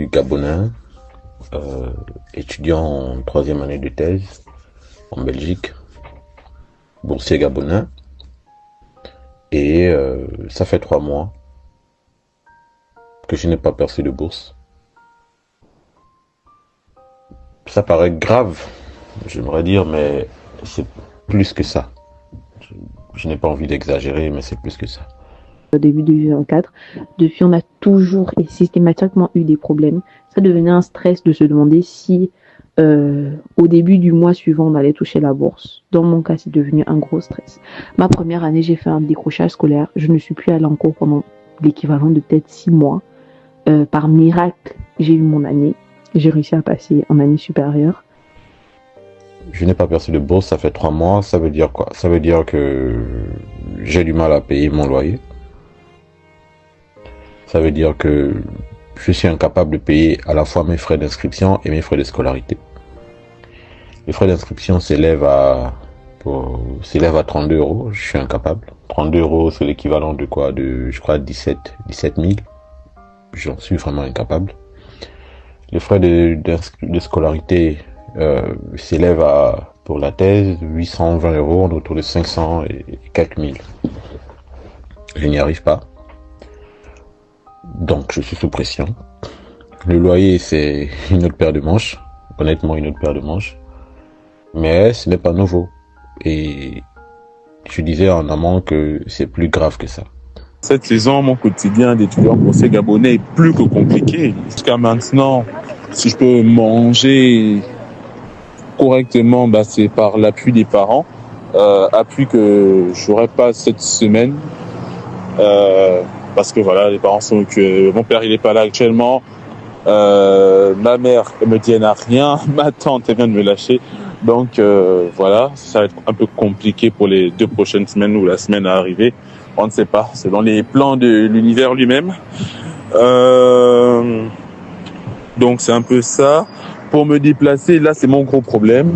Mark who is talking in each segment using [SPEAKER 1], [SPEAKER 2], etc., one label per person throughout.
[SPEAKER 1] suis gabonais, étudiant en troisième année de thèse en Belgique, boursier gabonais, et ça fait 3 mois que je n'ai pas perçu de bourse. Ça paraît grave, j'aimerais dire, mais c'est plus que ça. Je n'ai pas envie d'exagérer, mais c'est plus que ça.
[SPEAKER 2] Au début de 2024, depuis, on a toujours et systématiquement eu des problèmes. Ça devenait un stress de se demander si au début du mois suivant, on allait toucher la bourse. Dans mon cas, c'est devenu un gros stress. Ma première année, j'ai fait un décrochage scolaire. Je ne suis plus allée en cours pendant l'équivalent de peut-être 6 mois. Par miracle, j'ai eu mon année. J'ai réussi à passer en année supérieure.
[SPEAKER 1] Je n'ai pas perçu de bourse, ça fait 3 mois. Ça veut dire quoi? Ça veut dire que j'ai du mal à payer mon loyer. Ça veut dire que je suis incapable de payer à la fois mes frais d'inscription et mes frais de scolarité. Les frais d'inscription s'élèvent à 32 euros. Je suis incapable. 32 euros, c'est l'équivalent de quoi? Je crois, 17 000. J'en suis vraiment incapable. Les frais de scolarité s'élèvent à, pour la thèse, 820 euros, autour de 500 et quelques mille. Je n'y arrive pas. Donc, je suis sous pression. Le loyer, c'est une autre paire de manches. Honnêtement, une autre paire de manches. Mais ce n'est pas nouveau. Et je disais en amont que c'est plus grave que ça.
[SPEAKER 3] Cette saison, mon quotidien d'étudiant boursier gabonais est plus que compliqué. Jusqu'à maintenant, si je peux manger correctement, c'est par l'appui des parents. Appui que je n'aurai pas cette semaine. Parce que voilà, les parents sont occupés. Mon père, il n'est pas là actuellement. Ma mère, elle me dit, elle n'a rien. Ma tante, elle vient de me lâcher. Donc voilà, ça va être un peu compliqué pour les 2 prochaines semaines ou la semaine à arriver. On ne sait pas, c'est dans les plans de l'univers lui-même. Donc c'est un peu ça. Pour me déplacer, là c'est mon gros problème.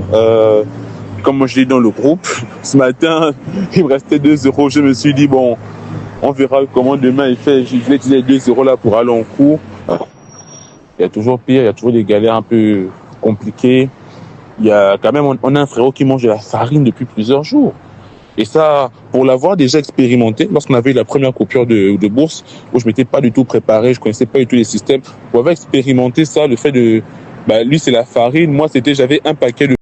[SPEAKER 3] Comme moi je l'ai dit dans le groupe, ce matin, il me restait 2 euros. Je me suis dit, bon, on verra comment demain il fait. Je vais utiliser 2 euros là pour aller en cours. Il y a toujours pire, il y a toujours des galères un peu compliquées. Il y a quand même, on a un frérot qui mange de la farine depuis plusieurs jours. Et ça, pour l'avoir déjà expérimenté, lorsqu'on avait eu la première coupure de bourse, où je m'étais pas du tout préparé, je connaissais pas du tout les systèmes, pour avoir expérimenté ça, le fait de, lui c'est la farine, moi j'avais un paquet de